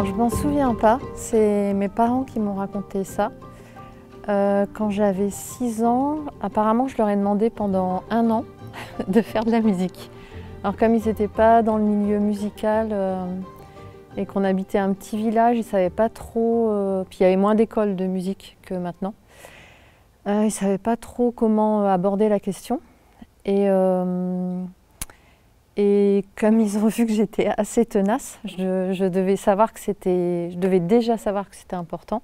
Alors je m'en souviens pas, c'est mes parents qui m'ont raconté ça. Quand j'avais 6 ans, apparemment je leur ai demandé pendant 1 an de faire de la musique. Alors comme ils n'étaient pas dans le milieu musical et qu'on habitait un petit village, ils ne savaient pas trop, puis il y avait moins d'écoles de musique que maintenant. Ils ne savaient pas trop comment aborder la question. Et comme ils ont vu que j'étais assez tenace, je devais déjà savoir que c'était important.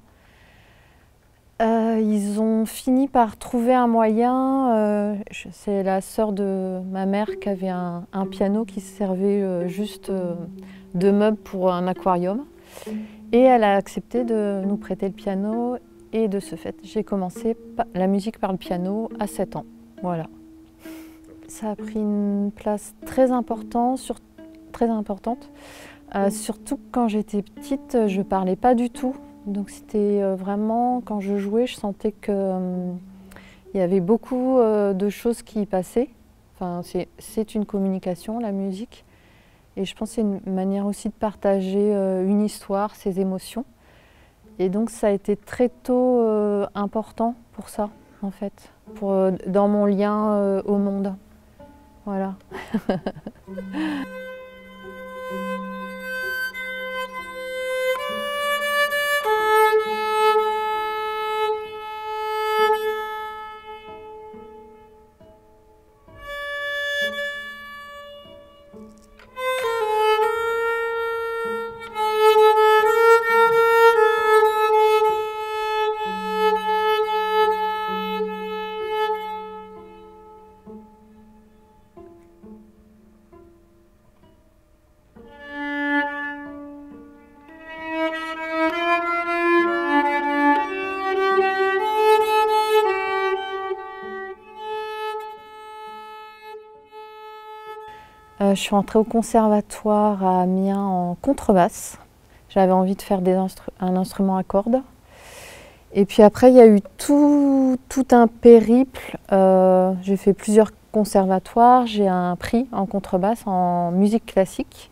Ils ont fini par trouver un moyen. C'est la sœur de ma mère qui avait un piano qui servait juste de meuble pour un aquarium. Et elle a accepté de nous prêter le piano. Et de ce fait, j'ai commencé la musique par le piano à 7 ans. Voilà. Ça a pris une place très importante, surtout quand j'étais petite, je ne parlais pas du tout. Donc c'était vraiment, quand je jouais, je sentais qu'il y avait beaucoup de choses qui y passaient. Enfin, c'est une communication, la musique. Et je pense que c'est une manière aussi de partager une histoire, ses émotions. Et donc ça a été très tôt important pour ça, en fait, dans mon lien au monde. Voilà. Je suis entrée au conservatoire à Amiens en contrebasse. J'avais envie de faire un instrument à cordes. Et puis après, il y a eu tout un périple. J'ai fait plusieurs conservatoires. J'ai un prix en contrebasse en musique classique.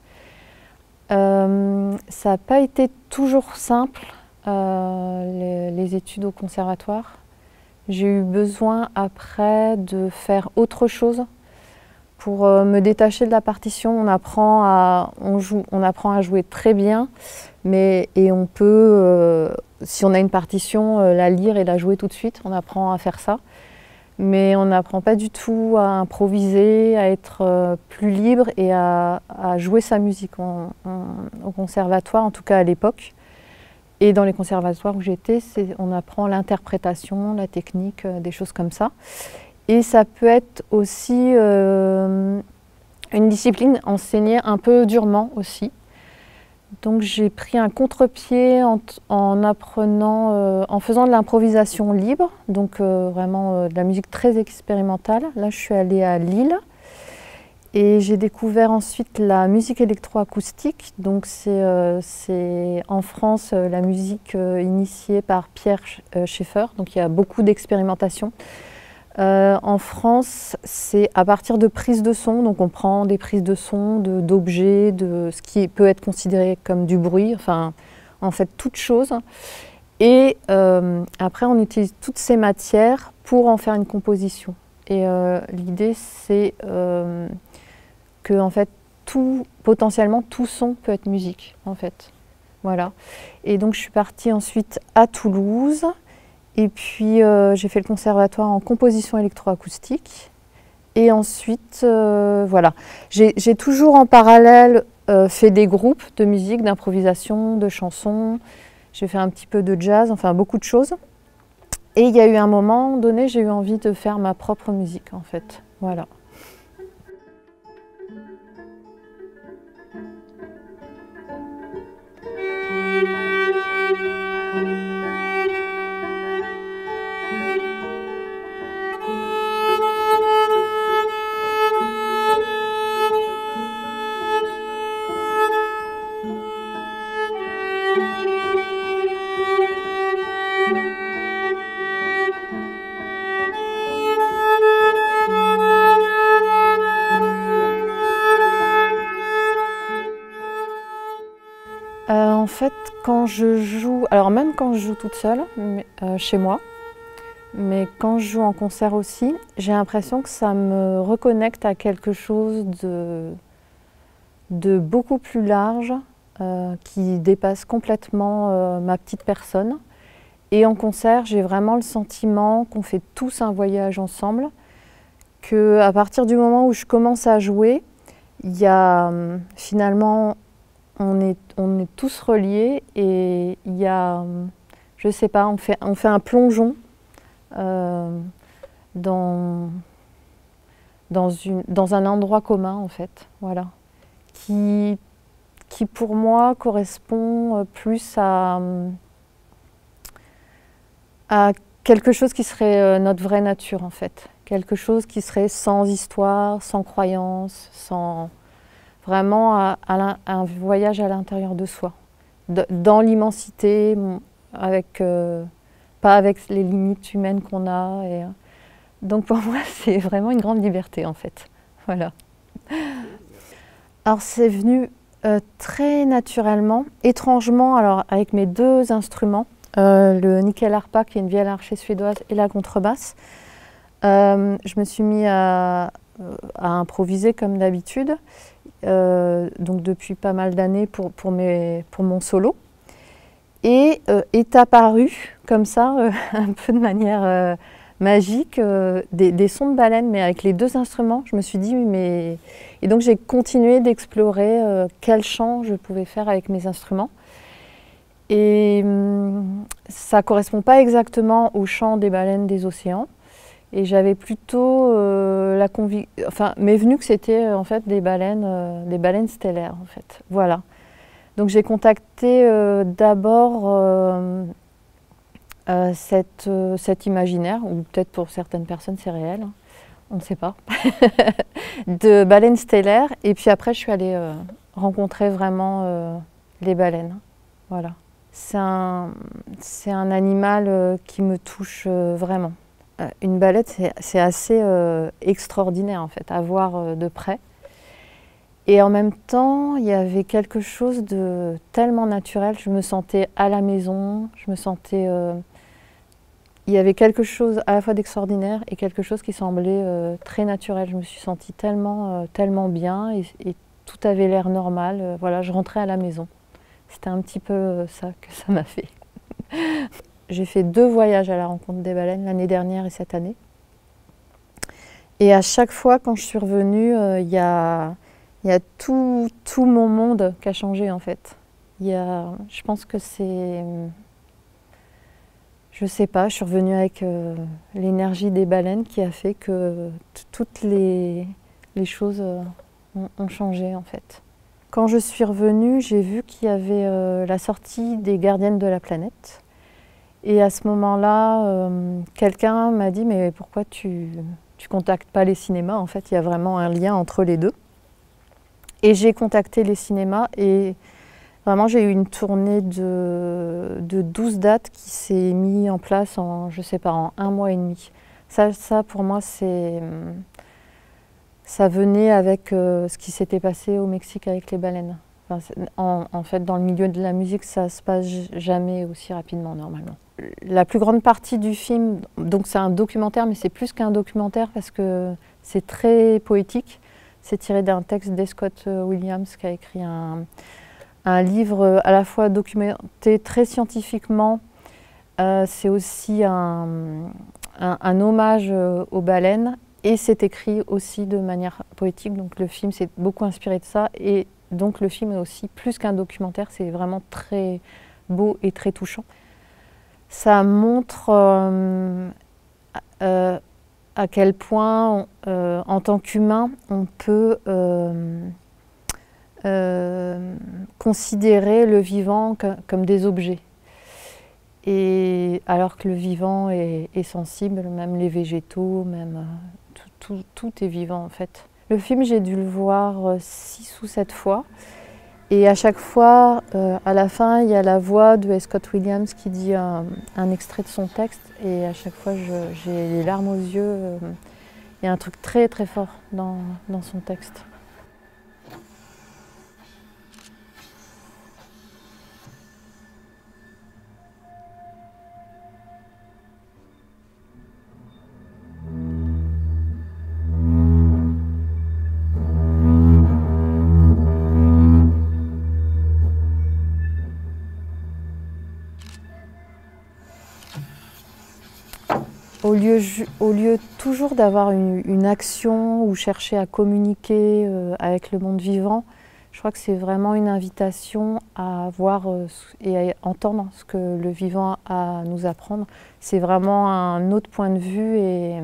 Ça n'a pas été toujours simple, les études au conservatoire. J'ai eu besoin après de faire autre chose. Pour me détacher de la partition, on apprend à jouer très bien, et on peut, si on a une partition, la lire et la jouer tout de suite, on apprend à faire ça. Mais on n'apprend pas du tout à improviser, à être plus libre et à jouer sa musique au conservatoire, en tout cas à l'époque. Et dans les conservatoires où j'étais, on apprend l'interprétation, la technique, des choses comme ça. Et ça peut être aussi une discipline enseignée un peu durement aussi. Donc j'ai pris un contre-pied en apprenant, en faisant de l'improvisation libre, donc vraiment de la musique très expérimentale. Là je suis allée à Lille et j'ai découvert ensuite la musique électroacoustique. Donc c'est en France la musique initiée par Pierre Schaeffer, donc il y a beaucoup d'expérimentation. En France, c'est à partir de prises de son, donc on prend des prises de son, d'objets, de ce qui peut être considéré comme du bruit, enfin en fait toute chose. Et après on utilise toutes ces matières pour en faire une composition. Et l'idée c'est que en fait potentiellement tout son peut être musique en fait. Voilà. Et donc je suis partie ensuite à Toulouse. Et puis j'ai fait le conservatoire en composition électroacoustique. Et ensuite, voilà. J'ai toujours en parallèle fait des groupes de musique, d'improvisation, de chansons. J'ai fait un petit peu de jazz, enfin beaucoup de choses. Et il y a eu un moment donné, j'ai eu envie de faire ma propre musique en fait. Voilà. Quand je joue, alors même quand je joue toute seule, chez moi, mais quand je joue en concert aussi, j'ai l'impression que ça me reconnecte à quelque chose de beaucoup plus large, qui dépasse complètement ma petite personne. Et en concert, j'ai vraiment le sentiment qu'on fait tous un voyage ensemble, qu'à partir du moment où je commence à jouer, il y a finalement, on est tous reliés et il y a, je sais pas, on fait un plongeon dans un endroit commun en fait, voilà, qui pour moi correspond plus à quelque chose qui serait notre vraie nature en fait. Quelque chose qui serait sans histoire, sans croyance, sans vraiment un voyage à l'intérieur de soi, dans l'immensité, pas avec les limites humaines qu'on a. Donc pour moi, c'est vraiment une grande liberté en fait. Voilà. Alors c'est venu très naturellement, étrangement, alors avec mes deux instruments. Le nickel-harpa, qui est une vieille archet suédoise, et la contrebasse. Je me suis mis à improviser comme d'habitude, donc depuis pas mal d'années pour mon solo. Et est apparu comme ça, un peu de manière magique, des sons de baleine, mais avec les deux instruments. Je me suis dit, mais... Et donc j'ai continué d'explorer quel chant je pouvais faire avec mes instruments. Et ça ne correspond pas exactement au chant des baleines des océans. Et j'avais plutôt la conviction, enfin, m'est venu que c'était en fait des baleines stellaires en fait. Voilà. Donc j'ai contacté d'abord cet imaginaire, ou peut-être pour certaines personnes c'est réel, hein, on ne sait pas, de baleines stellaires. Et puis après je suis allée rencontrer vraiment les baleines. Voilà. C'est un animal qui me touche vraiment. Une baleine, c'est assez extraordinaire en fait, à voir de près. Et en même temps, il y avait quelque chose de tellement naturel. Je me sentais à la maison, je me sentais... il y avait quelque chose à la fois d'extraordinaire et quelque chose qui semblait très naturel. Je me suis sentie tellement bien et tout avait l'air normal. Voilà, je rentrais à la maison. C'était un petit peu ça que ça m'a fait. J'ai fait 2 voyages à la rencontre des baleines, l'année dernière et cette année. Et à chaque fois, quand je suis revenue, il y a tout mon monde qui a changé en fait. Je pense que c'est... Je sais pas, je suis revenue avec l'énergie des baleines qui a fait que toutes les choses ont changé en fait. Quand je suis revenue, j'ai vu qu'il y avait la sortie des Gardiennes de la planète. Et à ce moment-là, quelqu'un m'a dit « mais pourquoi tu contactes pas les cinémas ?» En fait, il y a vraiment un lien entre les deux. Et j'ai contacté les cinémas et vraiment j'ai eu une tournée de 12 dates qui s'est mise en place en, je sais pas, en 1 mois et demi. Ça pour moi, ça venait avec ce qui s'était passé au Mexique avec les baleines. Enfin, en fait, dans le milieu de la musique, ça se passe jamais aussi rapidement normalement. La plus grande partie du film, donc c'est un documentaire, mais c'est plus qu'un documentaire parce que c'est très poétique. C'est tiré d'un texte d'Escott Williams qui a écrit un livre à la fois documenté très scientifiquement. C'est aussi un hommage aux baleines. Et c'est écrit aussi de manière poétique, donc le film s'est beaucoup inspiré de ça. Et donc le film est aussi plus qu'un documentaire, c'est vraiment très beau et très touchant. Ça montre à quel point, en tant qu'humain, on peut considérer le vivant comme des objets. Et alors que le vivant est sensible, même les végétaux, même... Tout est vivant en fait. Le film, j'ai dû le voir 6 ou 7 fois. Et à chaque fois, à la fin, il y a la voix de Scott Williams qui dit un extrait de son texte. Et à chaque fois, j'ai les larmes aux yeux. Il y a un truc très très fort dans son texte. Au lieu toujours d'avoir une action ou chercher à communiquer avec le monde vivant, je crois que c'est vraiment une invitation à voir et à entendre ce que le vivant a à nous apprendre. C'est vraiment un autre point de vue et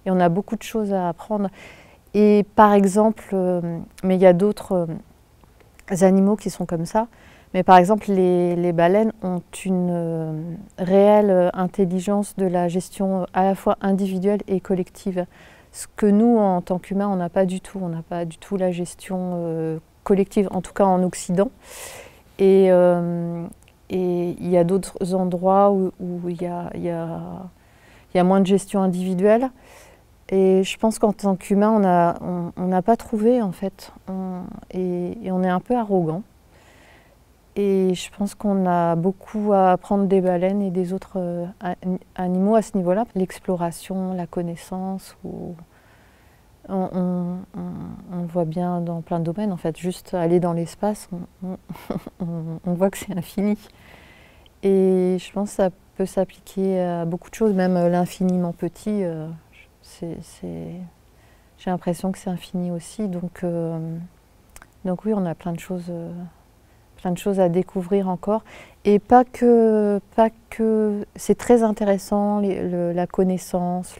on a beaucoup de choses à apprendre. Et par exemple, mais il y a d'autres animaux qui sont comme ça, mais par exemple les baleines ont une réelle intelligence de la gestion à la fois individuelle et collective. Ce que nous, en tant qu'humains, on n'a pas du tout. On n'a pas du tout la gestion collective, en tout cas en Occident. Et il y a d'autres endroits où il y a moins de gestion individuelle. Et je pense qu'en tant qu'humain, on n'a pas trouvé, en fait. Et on est un peu arrogant. Et je pense qu'on a beaucoup à apprendre des baleines et des autres animaux à ce niveau-là. L'exploration, la connaissance, on voit bien dans plein de domaines. En fait, juste aller dans l'espace, on voit que c'est infini. Et je pense que ça peut s'appliquer à beaucoup de choses, même l'infiniment petit. J'ai l'impression que c'est infini aussi. Donc oui, on a plein de choses à découvrir encore. Et pas que c'est très intéressant, la connaissance,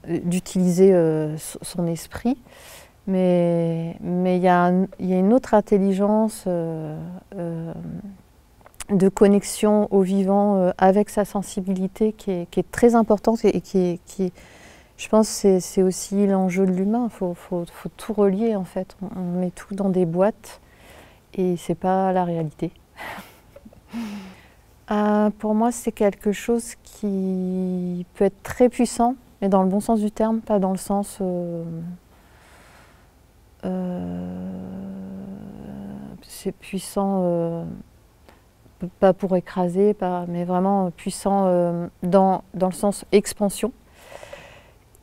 d'utiliser son esprit. Mais il y a une autre intelligence de connexion au vivant avec sa sensibilité qui est très importante et qui je pense que c'est aussi l'enjeu de l'humain. Il faut tout relier en fait. On met tout dans des boîtes et c'est pas la réalité. Pour moi, c'est quelque chose qui peut être très puissant, mais dans le bon sens du terme, pas dans le sens c'est puissant, pas pour écraser, mais vraiment puissant dans le sens expansion.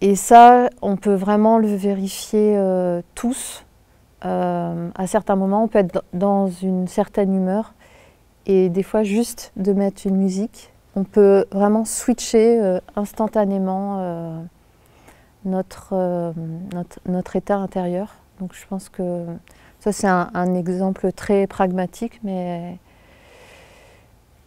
Et ça, on peut vraiment le vérifier tous. À certains moments, on peut être dans une certaine humeur et des fois, juste de mettre une musique, on peut vraiment switcher instantanément notre état intérieur. Donc je pense que ça, c'est un exemple très pragmatique, mais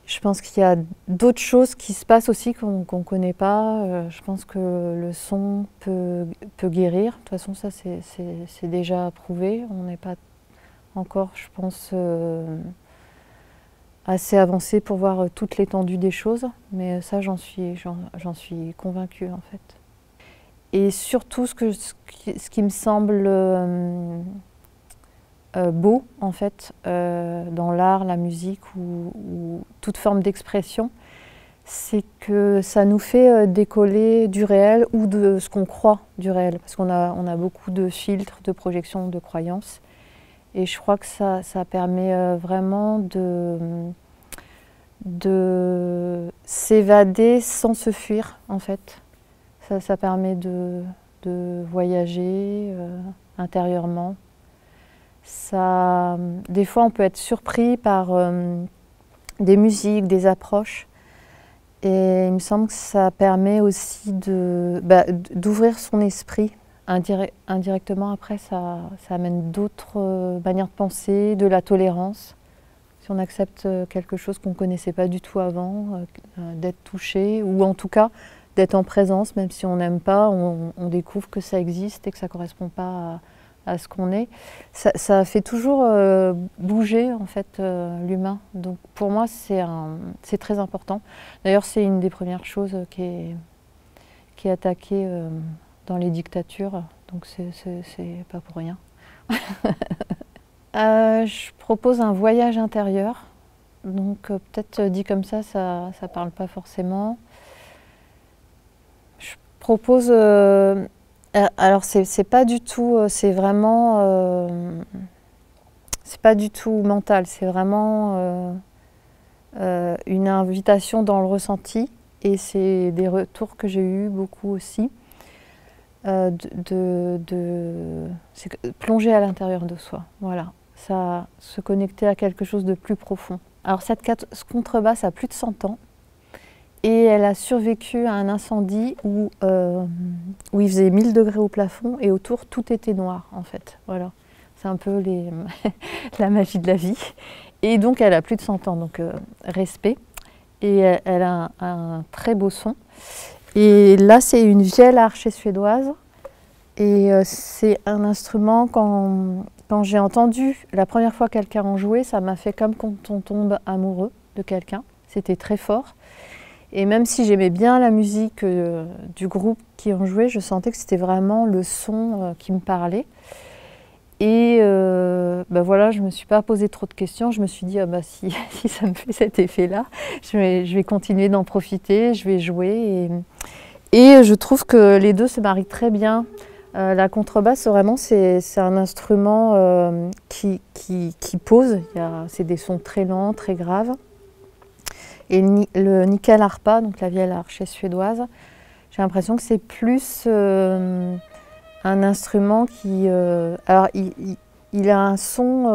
je pense qu'il y a d'autres choses qui se passent aussi qu'on ne connaît pas. Je pense que le son peut guérir. De toute façon, ça, c'est déjà prouvé. On n'est pas encore, je pense, assez avancé pour voir toute l'étendue des choses. Mais ça, j'en suis convaincue, en fait. Et surtout, ce qui me semble beau, en fait, dans l'art, la musique ou toute forme d'expression, c'est que ça nous fait décoller du réel ou de ce qu'on croit du réel. Parce qu'on a beaucoup de filtres, de projections, de croyances. Et je crois que ça permet vraiment de s'évader sans se fuir, en fait. Ça permet de voyager intérieurement. Des fois, on peut être surpris par des musiques, des approches. Et il me semble que ça permet aussi d'ouvrir son esprit. Indirectement, après, ça amène d'autres manières de penser, de la tolérance. Si on accepte quelque chose qu'on ne connaissait pas du tout avant, d'être touché, ou en tout cas d'être en présence, même si on n'aime pas, on découvre que ça existe et que ça ne correspond pas à ce qu'on est. Ça fait toujours bouger en fait l'humain. Donc pour moi c'est très important. D'ailleurs c'est une des premières choses qui est attaquée dans les dictatures, donc c'est pas pour rien. Je propose un voyage intérieur, donc peut-être dit comme ça parle pas forcément. Je propose alors c'est pas du tout, c'est vraiment, c'est pas du tout mental, c'est vraiment une invitation dans le ressenti et c'est des retours que j'ai eu beaucoup aussi, c'est plonger à l'intérieur de soi, voilà, ça, se connecter à quelque chose de plus profond. Alors cette contrebasse a plus de 100 ans Et elle a survécu à un incendie où il faisait 1000 degrés au plafond et autour tout était noir en fait. Voilà. C'est un peu la magie de la vie. Et donc elle a plus de 100 ans, donc respect. Et elle a un très beau son. Et là c'est une vielle archet suédoise. Et c'est un instrument, quand j'ai entendu la première fois quelqu'un en jouer, ça m'a fait comme quand on tombe amoureux de quelqu'un. C'était très fort. Et même si j'aimais bien la musique du groupe qui en jouait, je sentais que c'était vraiment le son qui me parlait. Et voilà, je ne me suis pas posé trop de questions. Je me suis dit, si, si ça me fait cet effet-là, je vais continuer d'en profiter, je vais jouer. Et je trouve que les deux se marient très bien. La contrebasse, vraiment, c'est un instrument qui pose. C'est des sons très lents, très graves. Et le nickel harpa, donc la vielle archet suédoise, j'ai l'impression que c'est plus un instrument qui... alors, il a un son,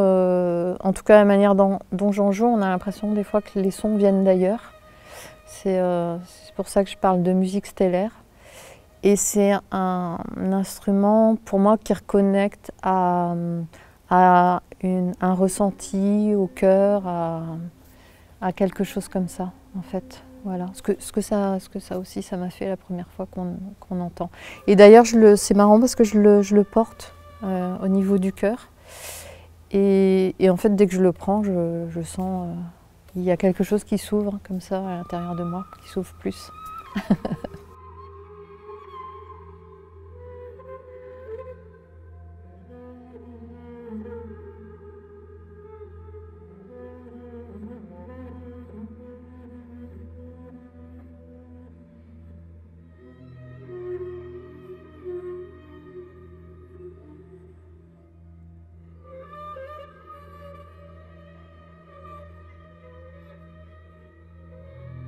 en tout cas la manière dont j'en joue, on a l'impression des fois que les sons viennent d'ailleurs. C'est pour ça que je parle de musique stellaire. Et c'est un instrument, pour moi, qui reconnecte à un ressenti au cœur, à quelque chose comme ça, en fait. Voilà. Ce que ça aussi, ça m'a fait la première fois qu'on entend. Et d'ailleurs, c'est marrant parce que je le porte au niveau du cœur. Et en fait, dès que je le prends, je sens il y a quelque chose qui s'ouvre comme ça à l'intérieur de moi, qui s'ouvre plus.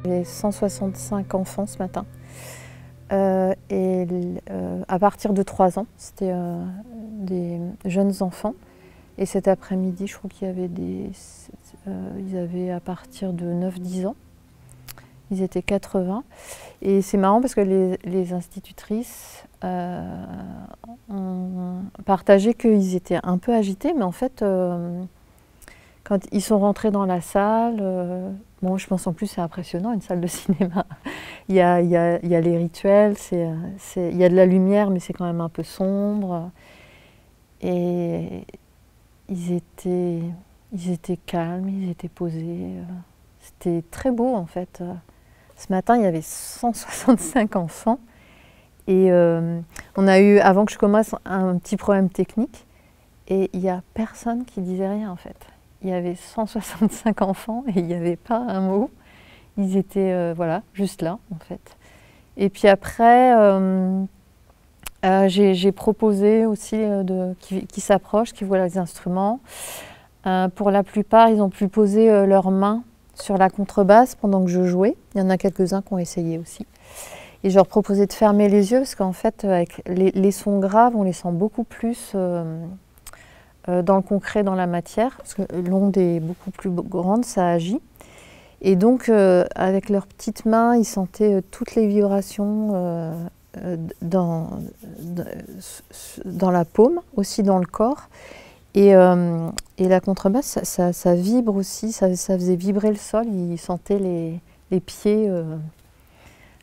J'ai 165 enfants ce matin. À partir de 3 ans, c'était des jeunes enfants. Et cet après-midi, je crois qu'il y avait ils avaient à partir de 9-10 ans. Ils étaient 80. Et c'est marrant parce que les institutrices ont partagé qu'ils étaient un peu agités, mais en fait, quand ils sont rentrés dans la salle, bon, je pense en plus c'est impressionnant, une salle de cinéma. Il y a les rituels, il y a de la lumière, mais c'est quand même un peu sombre. Et ils étaient calmes, ils étaient posés. C'était très beau en fait. Ce matin, il y avait 165 enfants. Et on a eu, avant que je commence, un petit problème technique. Et il n'y a personne qui disait rien en fait. Il y avait 165 enfants et il n'y avait pas un mot. Ils étaient voilà, juste là en fait. Et puis après, j'ai proposé aussi qui s'approchent, qui voient les instruments. Pour la plupart, ils ont pu poser leurs mains sur la contrebasse pendant que je jouais. Il y en a quelques-uns qui ont essayé aussi. Et je leur proposais de fermer les yeux parce qu'en fait, avec les sons graves, on les sent beaucoup plus dans le concret, dans la matière, parce que l'onde est beaucoup plus grande, ça agit. Et donc, avec leurs petites mains, ils sentaient toutes les vibrations dans la paume, aussi dans le corps. Et la contrebasse, ça vibre aussi, ça faisait vibrer le sol. Ils sentaient les pieds,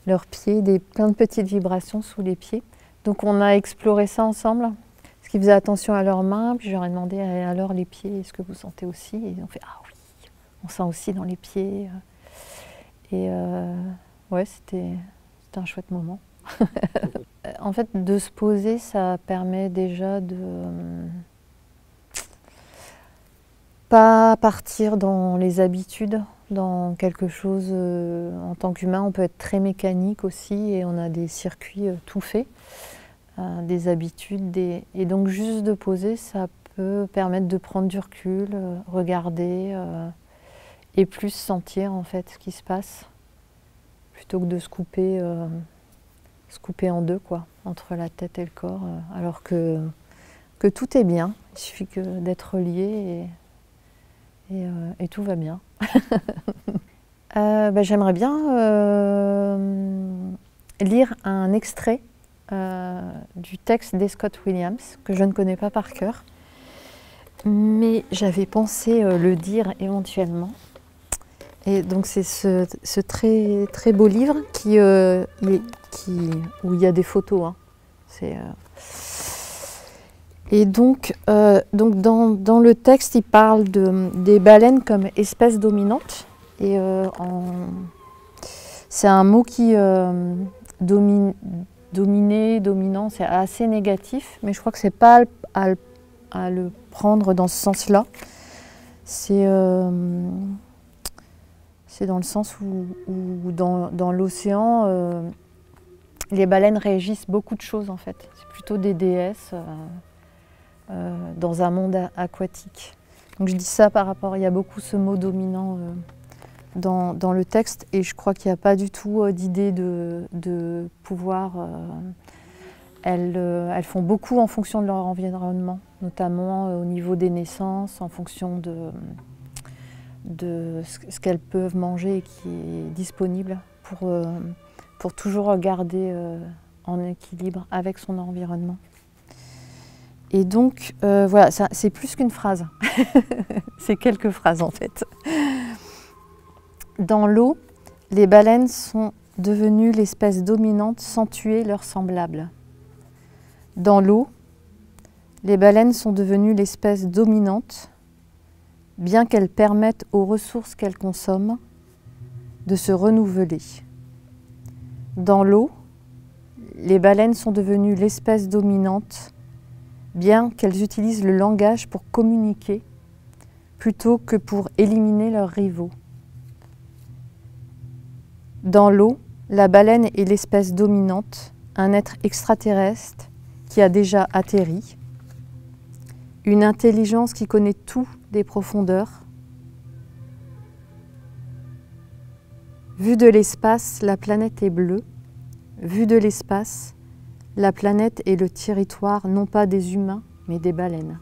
leurs pieds, plein de petites vibrations sous les pieds. Donc on a exploré ça ensemble. Parce qu'ils faisaient attention à leurs mains, puis je leur ai demandé alors les pieds, est-ce que vous sentez aussi? Et ils ont fait ah oui, on sent aussi dans les pieds. Et ouais, c'était un chouette moment. En fait, de se poser, ça permet déjà de pas partir dans les habitudes, dans quelque chose. En tant qu'humain, on peut être très mécanique aussi, et on a des circuits tout faits. Des habitudes, et donc juste de poser, ça peut permettre de prendre du recul, regarder et plus sentir en fait ce qui se passe, plutôt que de se couper en deux, quoi, entre la tête et le corps, alors que tout est bien, il suffit d'être relié et tout va bien. J'aimerais bien lire un extrait du texte d'Escott Williams, que je ne connais pas par cœur, mais j'avais pensé le dire éventuellement. Et donc c'est ce très, très beau livre où il y a des photos. Hein. Et donc dans le texte, il parle des baleines comme espèces dominantes. Et c'est un mot qui dominer, dominant, c'est assez négatif, mais je crois que c'est pas à le prendre dans ce sens-là. C'est dans le sens où dans l'océan, les baleines régissent beaucoup de choses en fait. C'est plutôt des déesses dans un monde aquatique. Donc je dis ça par rapport, il y a beaucoup ce mot dominant dans le texte et je crois qu'il n'y a pas du tout d'idée de pouvoir. Elles font beaucoup en fonction de leur environnement, notamment au niveau des naissances, en fonction de ce qu'elles peuvent manger et qui est disponible pour toujours garder en équilibre avec son environnement. Et donc, voilà, c'est plus qu'une phrase. C'est quelques phrases en fait. Dans l'eau, les baleines sont devenues l'espèce dominante sans tuer leurs semblables. Dans l'eau, les baleines sont devenues l'espèce dominante, bien qu'elles permettent aux ressources qu'elles consomment de se renouveler. Dans l'eau, les baleines sont devenues l'espèce dominante, bien qu'elles utilisent le langage pour communiquer plutôt que pour éliminer leurs rivaux. Dans l'eau, la baleine est l'espèce dominante, un être extraterrestre qui a déjà atterri, une intelligence qui connaît tout des profondeurs. Vue de l'espace, la planète est bleue. Vue de l'espace, la planète est le territoire non pas des humains, mais des baleines.